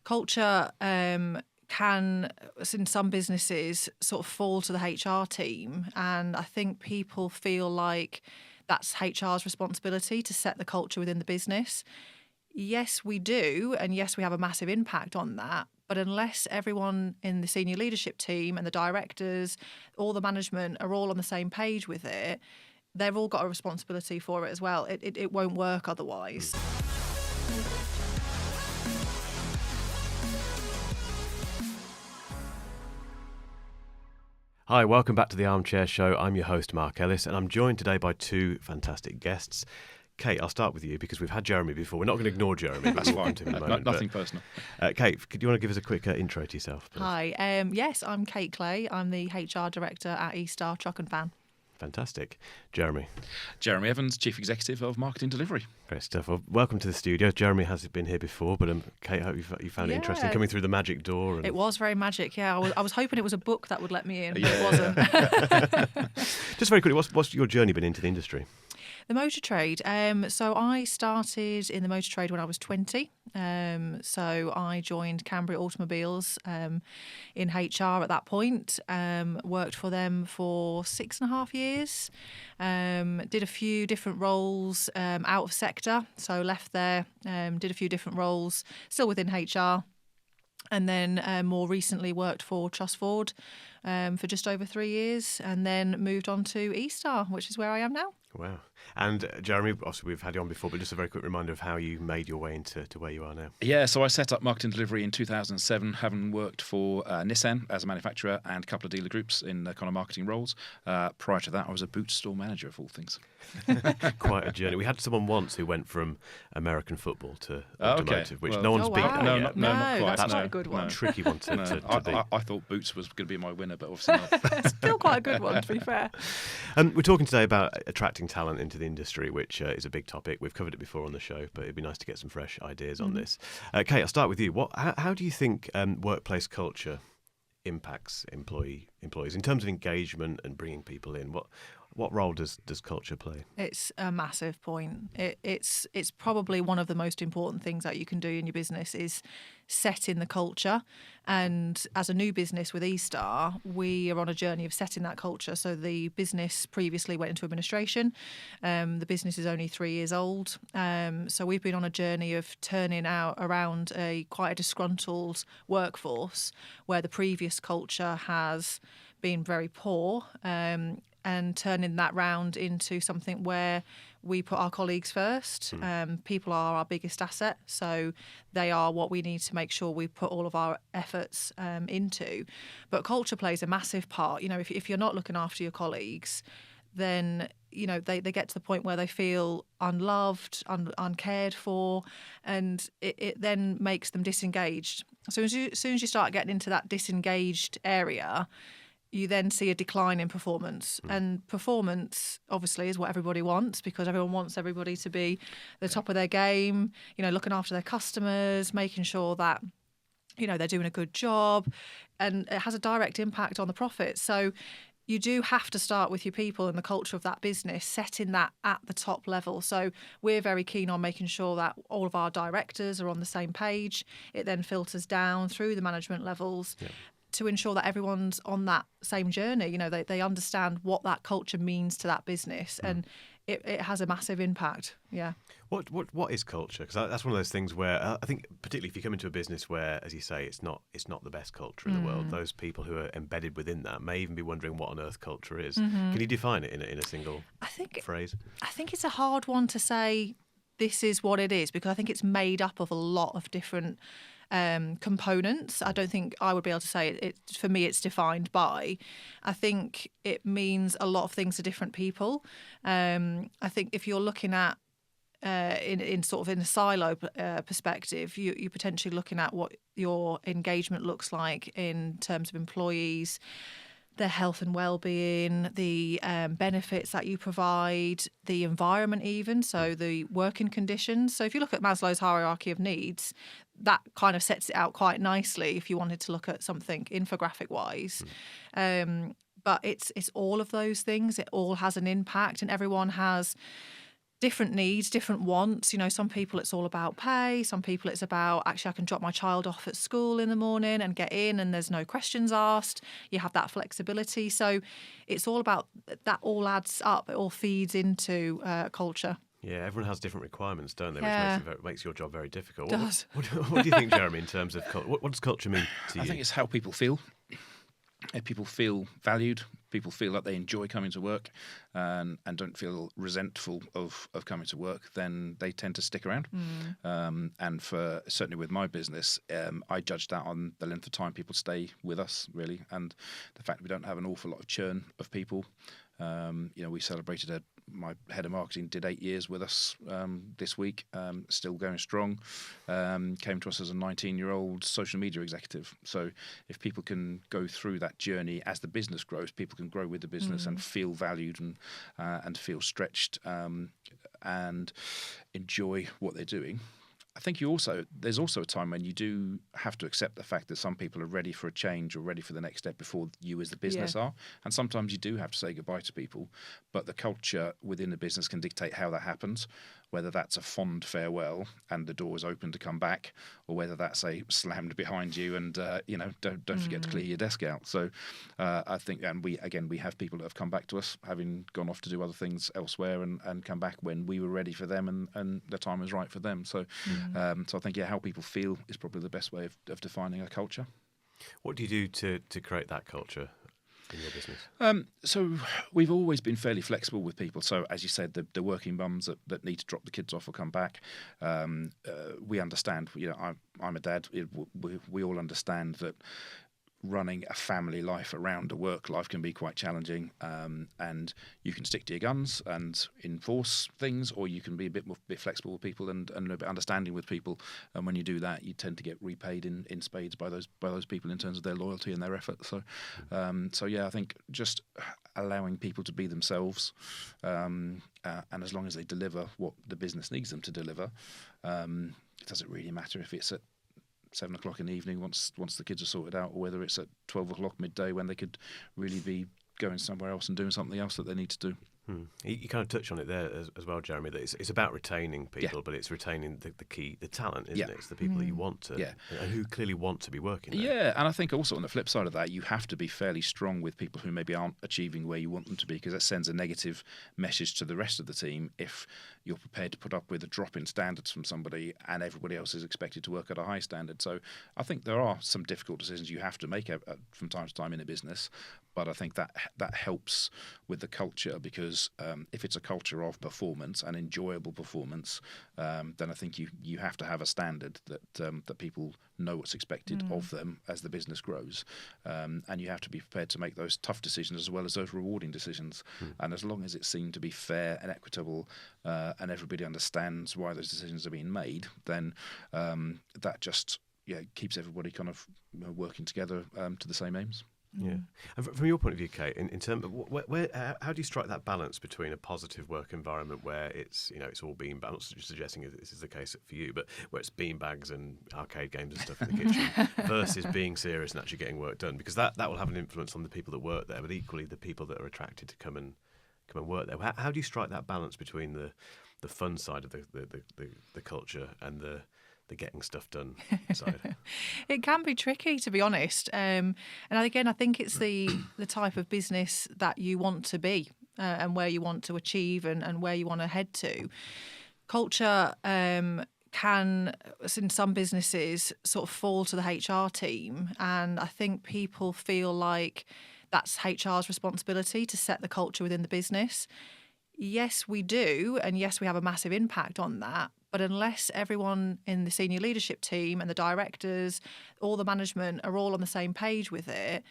culture can, in some businesses, sort of fall to the HR team. And I think people feel like that's HR's responsibility to set the culture within the business. Yes, we do. And yes, we have a massive impact on that. But unless everyone in the senior leadership team and the directors, all the management are all on the same page with it, they've all got a responsibility for it as well. It won't work otherwise. Hi, welcome back to the Armchair Show. I'm your host, Mark Ellis, and I'm joined today by two fantastic guests. Kate, I'll start with you because we've had Jeremy before. We're not going to ignore Jeremy. That's fine. To him in a moment, Nothing personal. Kate, do you want to give us a quick intro to yourself, please? Hi. Yes, I'm Kate Clay. I'm the HR director at eStar Truck and Van. Fantastic. Jeremy. Jeremy Evans, Chief Executive of Marketing Delivery. Great stuff. Well, welcome to the studio. Jeremy has been here before, but Kate, I hope you found it interesting coming through the magic door. And... It was very magic, yeah. I was hoping it was a book that would let me in, but it wasn't. Just very quickly, what's your journey been into the industry? The motor trade. So I started in the motor trade when I was 20. So I joined Cambria Automobiles in HR at that point. Worked for them for 6.5 years. Did a few different roles out of sector. So left there, did a few different roles, still within HR. And then more recently worked for Trust Ford for just over 3 years, and then moved on to eStar, which is where I am now. Wow. And Jeremy, obviously we've had you on before, but just a very quick reminder of how you made your way into where you are now. Yeah, so I set up Marketing Delivery in 2007, having worked for Nissan as a manufacturer and a couple of dealer groups in kind of marketing roles. Prior to that, I was a boot store manager, of all things. Quite a journey. We had someone once who went from American football to automotive, which no one's beaten wow. yet. No, not quite. That's not a good one. A tricky one to beat. I thought boots was going to be my winner, but obviously not. It's still quite a good one, to be fair. We're talking today about attracting talent into the industry, which is a big topic. We've covered it before on the show, but it'd be nice to get some fresh ideas on this. Kate, I'll start with you. How do you think workplace culture impacts employees in terms of engagement and bringing people in? What role does culture play? It's a massive point. It's probably one of the most important things that you can do in your business is setting the culture. And as a new business with eStar, we are on a journey of setting that culture. So the business previously went into administration. The business is only 3 years old. So we've been on a journey of turning around quite a disgruntled workforce where the previous culture has been very poor. And turning that round into something where we put our colleagues first. People are our biggest asset, so they are what we need to make sure we put all of our efforts into. But culture plays a massive part. You know, if you're not looking after your colleagues, then they get to the point where they feel unloved, uncared for, and it then makes them disengaged. So as soon as you start getting into that disengaged area, you then see a decline in performance. And performance, obviously, is what everybody wants because everyone wants everybody to be the top of their game, looking after their customers, making sure that, they're doing a good job. And it has a direct impact on the profits. So you do have to start with your people and the culture of that business, setting that at the top level. So we're very keen on making sure that all of our directors are on the same page. It then filters down through the management levels. Yeah. To ensure that everyone's on that same journey, they understand what that culture means to that business, and it has a massive impact. Yeah. What is culture? Because that's one of those things where I think, particularly if you come into a business where, as you say, it's not the best culture in the world, those people who are embedded within that may even be wondering what on earth culture is. Can you define it in a single phrase? I think it's a hard one to say this is what it is, because I think it's made up of a lot of different components. I don't think I would be able to say it. For me, it's defined by. I think it means a lot of things to different people. I think if you're looking at in sort of in a silo perspective, you're potentially looking at what your engagement looks like in terms of employees, their health and well-being, the benefits that you provide, the environment even, so the working conditions. So if you look at Maslow's hierarchy of needs, that kind of sets it out quite nicely if you wanted to look at something infographic-wise. But it's all of those things. It all has an impact, and everyone has different needs, different wants. Some people it's all about pay. Some people it's about, actually, I can drop my child off at school in the morning and get in and there's no questions asked. You have that flexibility. So it's all about that, all adds up. It all feeds into culture. Yeah, everyone has different requirements, don't they? Yeah. Which makes your job very difficult. Does. What do you think, Jeremy, in terms of what does culture mean to you? I think it's how people feel. If people feel valued, people feel like they enjoy coming to work and don't feel resentful of coming to work, then they tend to stick around. And for certainly with my business, I judge that on the length of time people stay with us, really, and the fact we don't have an awful lot of churn of people. We celebrated my head of marketing did 8 years with us this week, still going strong. Came to us as a 19-year-old social media executive. So if people can go through that journey as the business grows, people can grow with the business and feel valued and feel stretched and enjoy what they're doing. I think there's also a time when you do have to accept the fact that some people are ready for a change or ready for the next step before you as the business are. And sometimes you do have to say goodbye to people, but the culture within the business can dictate how that happens, whether that's a fond farewell and the door is open to come back, or whether that's a slammed behind you and, don't forget to clear your desk out. So I think, and we have people that have come back to us having gone off to do other things elsewhere and come back when we were ready for them and the time was right for them. So so I think, how people feel is probably the best way of defining a culture. What do you do to create that culture in your business? So we've always been fairly flexible with people. So as you said, the working mums that need to drop the kids off or come back, we understand. I'm a dad. We all understand that running a family life around a work life can be quite challenging, and you can stick to your guns and enforce things, or you can be a bit flexible with people and a bit understanding with people. And when you do that, you tend to get repaid in spades by those people in terms of their loyalty and their effort. So, I think just allowing people to be themselves, and as long as they deliver what the business needs them to deliver, it doesn't really matter if it's at 7 o'clock in the evening once the kids are sorted out, or whether it's at 12 o'clock midday when they could really be going somewhere else and doing something else that they need to do. You kind of touched on it there as well, Jeremy, that it's about retaining people, but it's retaining the talent, isn't it? It's the people that you want to, and who clearly want to be working there. Yeah, and I think also on the flip side of that, you have to be fairly strong with people who maybe aren't achieving where you want them to be, because that sends a negative message to the rest of the team if you're prepared to put up with a drop in standards from somebody and everybody else is expected to work at a high standard. So I think there are some difficult decisions you have to make from time to time in a business, but I think that helps with the culture, because if it's a culture of performance and enjoyable performance, then I think you have to have a standard that people know what's expected of them as the business grows, and you have to be prepared to make those tough decisions as well as those rewarding decisions. And as long as it's seen to be fair and equitable, and everybody understands why those decisions are being made, then that just keeps everybody kind of working together to the same aims. Yeah, and from your point of view, Kate, in terms of how do you strike that balance between a positive work environment where it's it's all beanbags? I'm not suggesting this is the case for you, but where it's beanbags and arcade games and stuff in the kitchen versus being serious and actually getting work done, because that will have an influence on the people that work there, but equally the people that are attracted to come and work there. How do you strike that balance between the fun side of the culture and the getting stuff done side? It can be tricky, to be honest. And again, I think it's the type of business that you want to be, and where you want to achieve and where you want to head to. Culture can, in some businesses, sort of fall to the HR team. And I think people feel like that's HR's responsibility to set the culture within the business. Yes, we do. And yes, we have a massive impact on that. But unless everyone in the senior leadership team and the directors, all the management are all on the same page with it,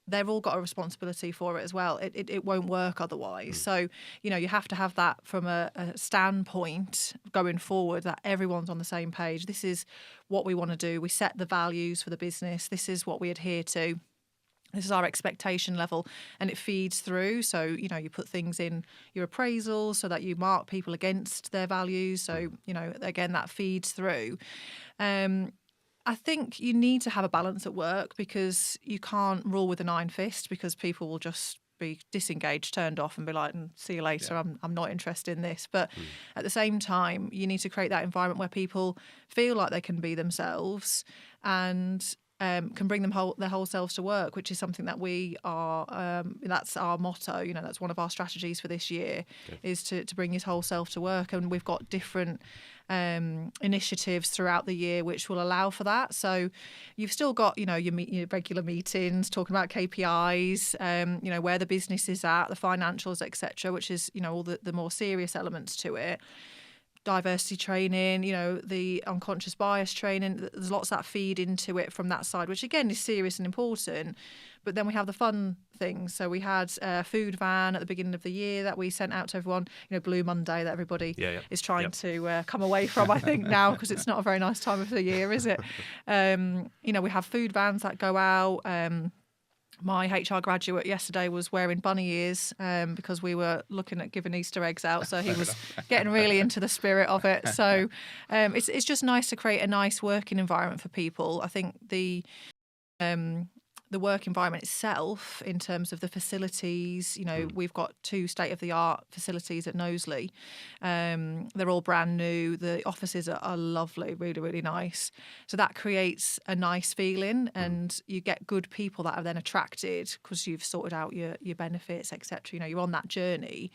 they've all got a responsibility for it as well. It won't work otherwise. So, you have to have that from a standpoint going forward, that everyone's on the same page. This is what we want to do. We set the values for the business. This is what we adhere to. This is our expectation level, and it feeds through. So, you put things in your appraisals so that you mark people against their values. So, again, that feeds through. I think you need to have a balance at work, because you can't rule with an iron fist, because people will just be disengaged, turned off, and be like, see you later, I'm not interested in this. But at the same time, you need to create that environment where people feel like they can be themselves and can bring their whole selves to work, which is something that we are, that's our motto, that's one of our strategies for this year, is to bring his whole self to work. And we've got different initiatives throughout the year which will allow for that. So you've still got, your regular meetings, talking about KPIs, where the business is at, the financials, etc., which is, all the more serious elements to it. Diversity training, the unconscious bias training. There's lots that feed into it from that side, which again is serious and important. But then we have the fun things. So we had a food van at the beginning of the year that we sent out to everyone. Blue Monday that everybody is trying to come away from, I think, now, because it's not a very nice time of the year, is it? We have food vans that go out. My HR graduate yesterday was wearing bunny ears because we were looking at giving Easter eggs out. So he was getting really into the spirit of it. So it's just nice to create a nice working environment for people. I think the work environment itself, in terms of the facilities, we've got 2 state-of-the-art facilities at Knowsley. They're all brand new. The offices are lovely, really, really nice. So that creates a nice feeling, and you get good people that are then attracted because you've sorted out your benefits, etc. You're on that journey.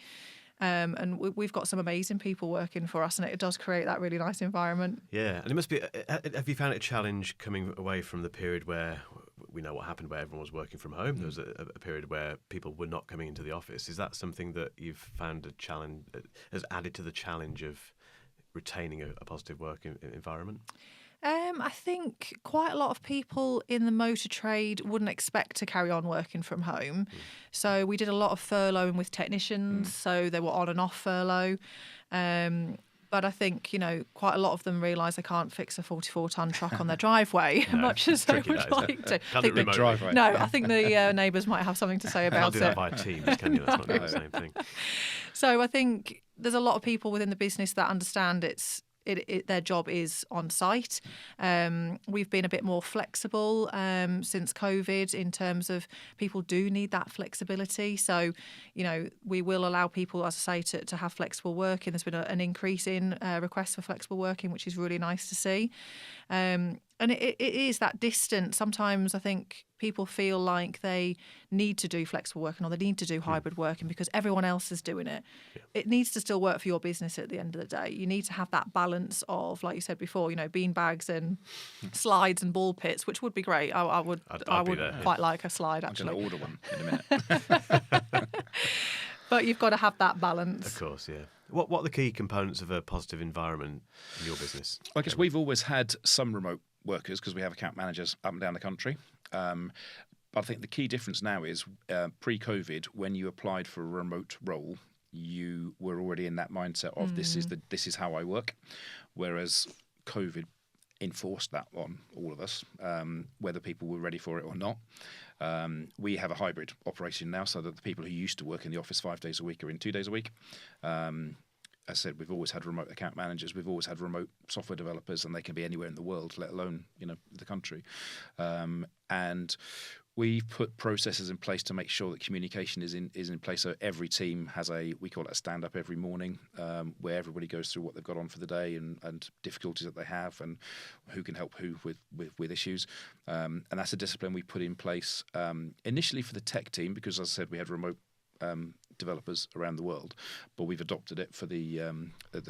And we've got some amazing people working for us, and it does create that really nice environment. Yeah, and it must be. Have you found it a challenge coming away from the period where we know what happened, where everyone was working from home? There was a period where people were not coming into the office. Is that something that you've found a challenge, has added to the challenge of retaining a positive work environment? I think quite a lot of people in the motor trade wouldn't expect to carry on working from home. So we did a lot of furloughing with technicians, so they were on and off furlough. But I think, quite a lot of them realise they can't fix a 44-tonne truck on their driveway, much as they would like to. Can't do it remotely. Driveway. No, I think the neighbours might have something to say about it. Can't do that via Teams, can you? That's not doing the same thing. So I think there's a lot of people within the business that understand their job is on site. We've been a bit more flexible since COVID in terms of people do need that flexibility. So, we will allow people, as I say, to have flexible working. There's been an increase in requests for flexible working, which is really nice to see. And it is that distance. Sometimes I think people feel like they need to do flexible working or they need to do hybrid working because everyone else is doing it. Yeah. It needs to still work for your business at the end of the day. You need to have that balance of, like you said before, bean bags and slides and ball pits, which would be great. I would quite like a slide, actually. I'm going to order one in a minute. But you've got to have that balance. Of course, yeah. What are the key components of a positive environment in your business? I guess we've always had some remote workers because we have account managers up and down the country. I think the key difference now is pre-COVID, when you applied for a remote role, you were already in that mindset of this is how I work, whereas COVID enforced that on all of us, whether people were ready for it or not. We have a hybrid operation now, so that the people who used to work in the office 5 days a week are in 2 days a week. As I said, we've always had remote account managers. We've always had remote software developers, and they can be anywhere in the world, let alone the country. And we've put processes in place to make sure that communication is in place. So every team has we call it a stand up every morning, where everybody goes through what they've got on for the day and difficulties that they have and who can help who with issues. And that's a discipline we put in place initially for the tech team, because as I said, we had remote developers around the world, but we've adopted it for the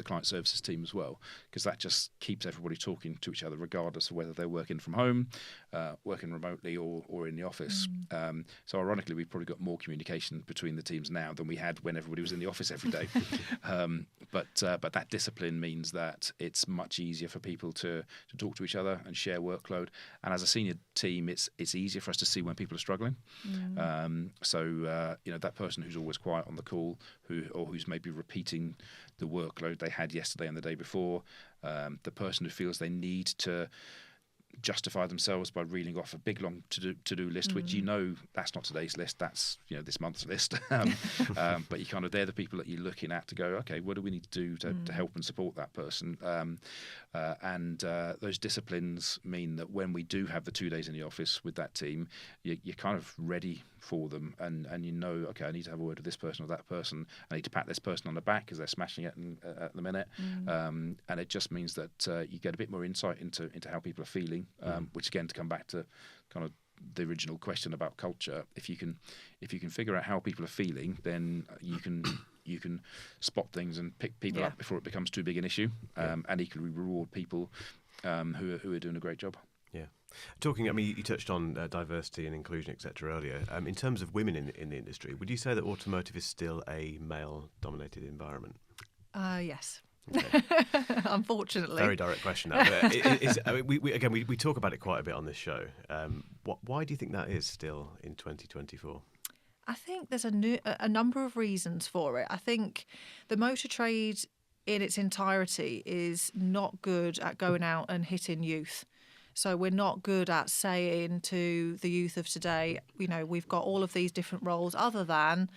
client services team as well, because that just keeps everybody talking to each other regardless of whether they're working from home, working remotely or in the office. So ironically, we've probably got more communication between the teams now than we had when everybody was in the office every day. But that discipline means that it's much easier for people to talk to each other and share workload. And as a senior team, it's easier for us to see when people are struggling. So that person who's always quiet on the call, who's maybe repeating the workload they had yesterday and the day before, the person who feels they need to justify themselves by reeling off a big long to-do list, which that's not today's list, that's this month's list. But you kind of, they're the people that you're looking at to go, okay, what do we need to do to help and support that person? And those disciplines mean that when we do have the 2 days in the office with that team, you're kind of ready for them, and okay, I need to have a word with this person or that person. I need to pat this person on the back because they're smashing it at the minute. And it just means that you get a bit more insight into how people are feeling, which again, to come back to kind of the original question about culture, if you can figure out how people are feeling, then you can spot things and pick people up before it becomes too big an issue, and equally reward people who are doing a great job. Yeah. Talking, I mean, you touched on diversity and inclusion, etc. earlier. In terms of women in the industry, would you say that automotive is still a male-dominated environment? Yes. Okay. Unfortunately. Very direct question. But we talk about it quite a bit on this show. Why do you think that is still in 2024? I think there's a number of reasons for it. I think the motor trade in its entirety is not good at going out and hitting youth. So we're not good at saying to the youth of today, we've got all of these different roles other than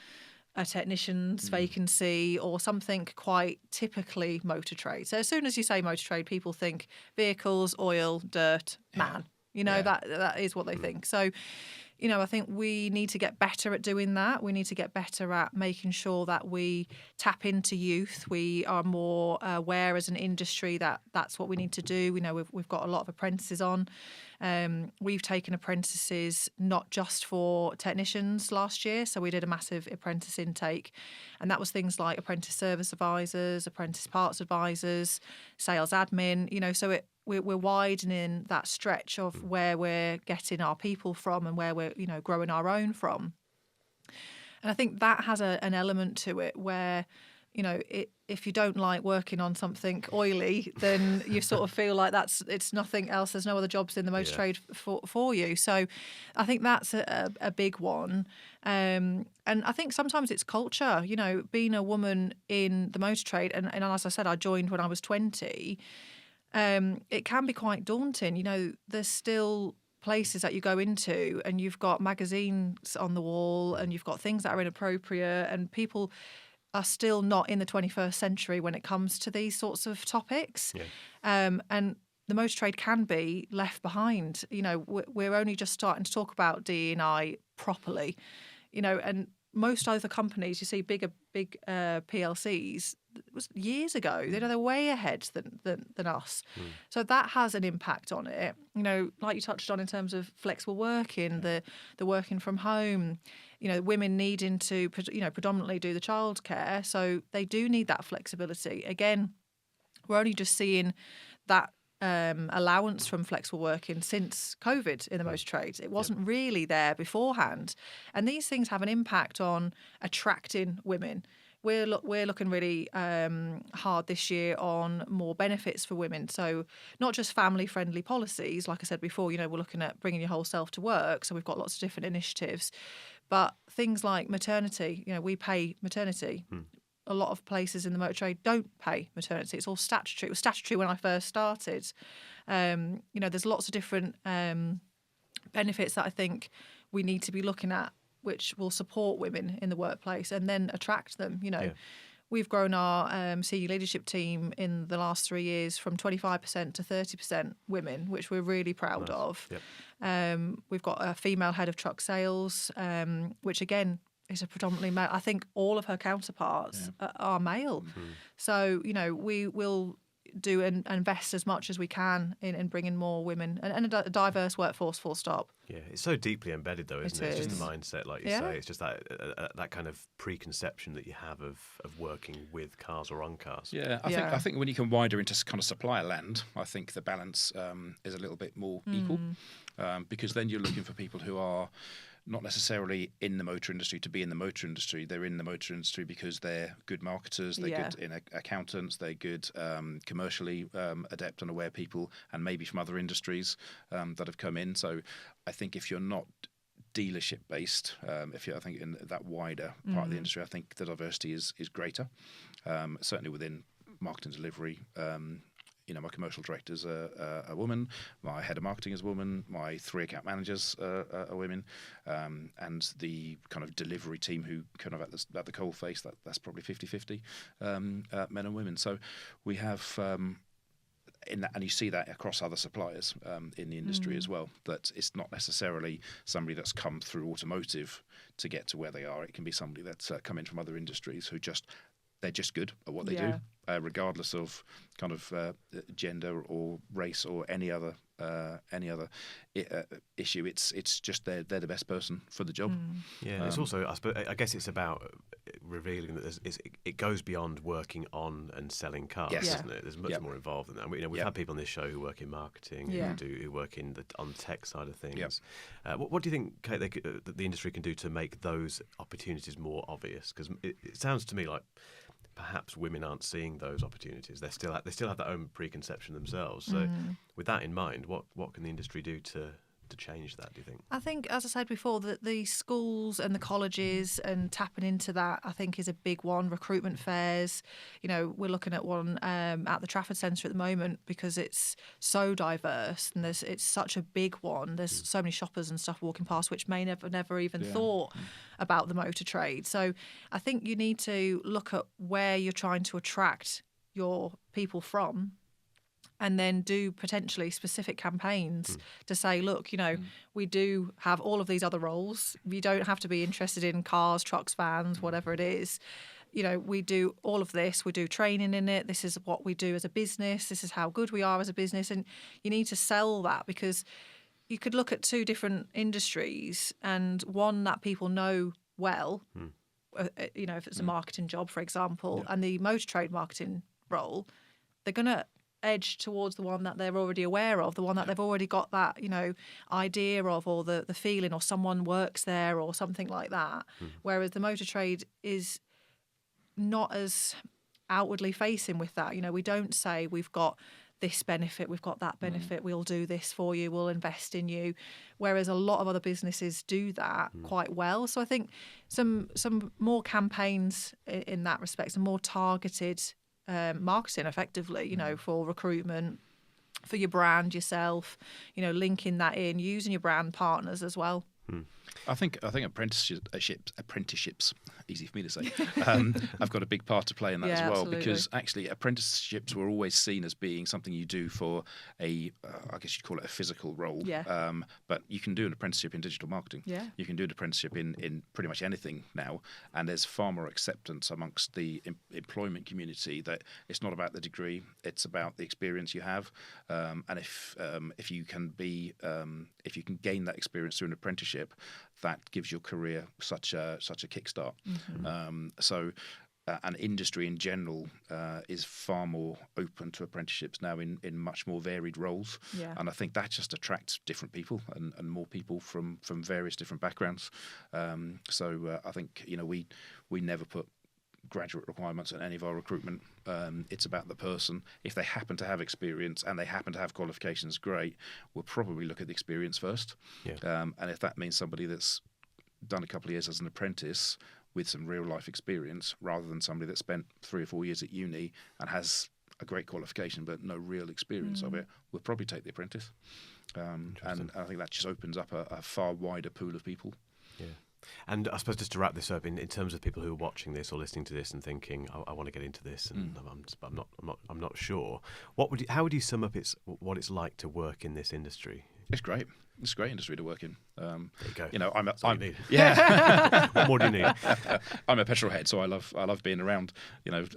a technician's vacancy or something quite typically motor trade. So as soon as you say motor trade, people think vehicles, oil, dirt, man. That is what they think. So, I think we need to get better at doing that. We need to get better at making sure that we tap into youth. We are more aware as an industry that that's what we need to do. We've got a lot of apprentices on. We've taken apprentices not just for technicians last year, so we did a massive apprentice intake, and that was things like apprentice service advisors, apprentice parts advisors, sales admin. So we're widening that stretch of where we're getting our people from and where we're growing our own from. And I think that has an element to it where if you don't like working on something oily, then you sort of feel like it's nothing else. There's no other jobs in the motor trade for you. So I think that's a big one. And I think sometimes it's culture, being a woman in the motor trade. And as I said, I joined when I was 20. It can be quite daunting. There's still places that you go into and you've got magazines on the wall and you've got things that are inappropriate, and people are still not in the 21st century when it comes to these sorts of topics. And the motor trade can be left behind. We're only just starting to talk about D&I properly, and most other companies, you see big PLCs, it was years ago. They're way ahead than us. So that has an impact on it. Like you touched on in terms of flexible working, the working from home, women needing to, predominantly do the childcare. So they do need that flexibility. Again, we're only just seeing that allowance from flexible working since COVID in the motor trade. It wasn't really there beforehand. And these things have an impact on attracting women. We're looking really hard this year on more benefits for women. So not just family-friendly policies. Like I said before, we're looking at bringing your whole self to work. So we've got lots of different initiatives. But things like maternity, we pay maternity. A lot of places in the motor trade don't pay maternity. It's all statutory. It was statutory when I first started. There's lots of different benefits that I think we need to be looking at, which will support women in the workplace and then attract them. We've grown our senior leadership team in the last 3 years from 25% to 30% women, which we're really proud of. We've got a female head of truck sales, which again is a predominantly male. I think all of her counterparts are male. So, we will do and invest as much as we can in bringing more women and a diverse workforce, full stop. Yeah, it's so deeply embedded though, isn't it? It's just a mindset, like you say. It's just that kind of preconception that you have of working with cars or on cars. I think when you can wider into kind of supplier land, I think the balance is a little bit more equal, because then you're looking for people who are not necessarily in the motor industry to be in the motor industry. They're in the motor industry because they're good marketers, they're good in accountants, they're good commercially adept and aware people, and maybe from other industries that have come in. So I think if you're not dealership based, I think in that wider part of the industry, I think the diversity is greater. Certainly within marketing delivery, my commercial director's a woman, my head of marketing is a woman, my 3 account managers are women, and the kind of delivery team who kind of at the coalface, that's probably 50-50 men and women. So we have. In that, and you see that across other suppliers in the industry as well, that it's not necessarily somebody that's come through automotive to get to where they are. It can be somebody that's come in from other industries who they're just good at what they do, regardless of kind of gender or race or any other issue. It's just they're the best person for the job. Yeah, it's also, I guess it's about revealing that it goes beyond working on and selling cars, doesn't it? There's much more involved than that. We've had people on this show who work in marketing, who work on the tech side of things. What do you think, Kate, that the industry can do to make those opportunities more obvious? Because it sounds to me like perhaps women aren't seeing those opportunities. They still have their own preconception themselves. So with that in mind, what can the industry do to change that, do you think? I think, as I said before, that the schools and the colleges and tapping into that, I think, is a big one. Recruitment fairs, we're looking at one at the Trafford Centre at the moment because it's so diverse and it's such a big one. There's so many shoppers and stuff walking past which may never even thought about the motor trade. So I think you need to look at where you're trying to attract your people from, and then do potentially specific campaigns to say, look, we do have all of these other roles. You don't have to be interested in cars, trucks, vans, whatever it is. We do all of this. We do training in it. This is what we do as a business. This is how good we are as a business. And you need to sell that, because you could look at 2 different industries, and one that people know well, if it's a marketing job, for example, and the motor trade marketing role, they're going to edge towards the one that they're already aware of, the one that they've already got that idea of, or the feeling, or someone works there or something like that. Whereas the motor trade is not as outwardly facing with that. We don't say we've got this benefit, we've got that benefit, we'll do this for you, we'll invest in you. Whereas a lot of other businesses do that quite well. So I think some more campaigns in that respect, some more targeted marketing effectively, for recruitment, for your brand, yourself, linking that in, using your brand partners as well. I think apprenticeships, easy for me to say, I've got a big part to play in that as well, absolutely. because actually apprenticeships were always seen as being something you do for I guess you'd call it a physical role. But you can do an apprenticeship in digital marketing. You can do an apprenticeship in pretty much anything now, and there's far more acceptance amongst the employment community that it's not about the degree, it's about the experience you have, and if you can gain that experience through an apprenticeship, that gives your career such a kickstart. So an industry in general is far more open to apprenticeships now in much more varied roles. And I think that just attracts different people and more people from various different backgrounds. So I think we never put graduate requirements in any of our recruitment. It's about the person. If they happen to have experience and they happen to have qualifications, great. We'll probably look at the experience first. And if that means somebody that's done a couple of years as an apprentice with some real life experience, rather than somebody that spent 3 or 4 years at uni and has a great qualification but no real experience of it, we'll probably take the apprentice. And I think that just opens up a far wider pool of people. And I suppose just to wrap this up, in terms of people who are watching this or listening to this and thinking, I want to get into this, and I'm not sure. How would you sum up what it's like to work in this industry? It's great. It's a great industry to work in. There you go. I'm need. Yeah. What more do you need? I'm a petrol head, so I love being around.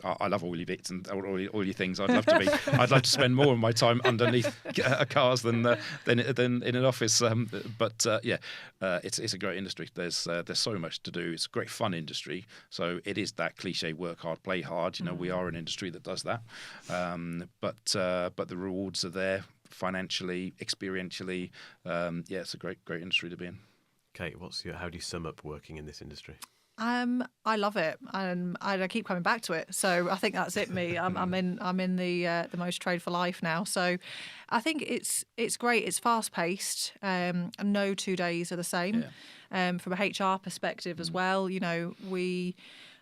I love all your bits and all your things. I'd love to spend more of my time underneath cars than in an office. It's a great industry. There's so much to do. It's a great fun industry. So it is that cliche: work hard, play hard. We are an industry that does that. But the rewards are there. Financially, experientially, it's a great industry to be in. Kate, how do you sum up working in this industry? I love it, and I keep coming back to it. So I think that's it. Me, I'm in the motor trade for life now. So I think it's great. It's fast paced. And no 2 days are the same. From a HR perspective as well, we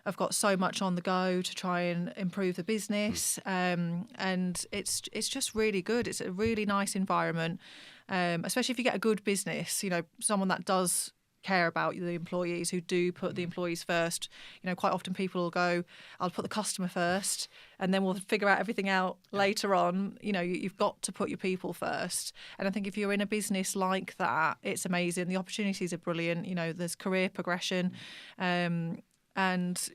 have got so much on the go to try and improve the business, and it's just really good. It's a really nice environment, especially if you get a good business. Someone that does care about the employees, who do put the employees first. Quite often people will go, I'll put the customer first and then we'll figure out everything out later on. You've got to put your people first. And I think if you're in a business like that, it's amazing. The opportunities are brilliant. There's career progression. And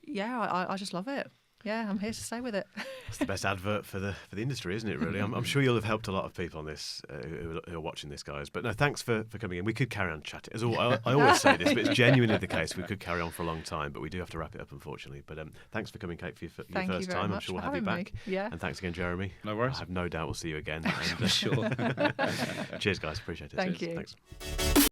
yeah, I just love it. Yeah, I'm here to stay with it. It's the best advert for the industry, isn't it, really? I'm sure you'll have helped a lot of people on this who are watching this, guys. But no, thanks for coming in. We could carry on chatting. I always say this, but it's genuinely the case. We could carry on for a long time, but we do have to wrap it up, unfortunately. But thanks for coming, Kate, for your first time. I'm sure we'll have you back. Yeah. And thanks again, Jeremy. No worries. I have no doubt we'll see you again. I'm sure. Cheers, guys. Appreciate it. Thank you. Thanks.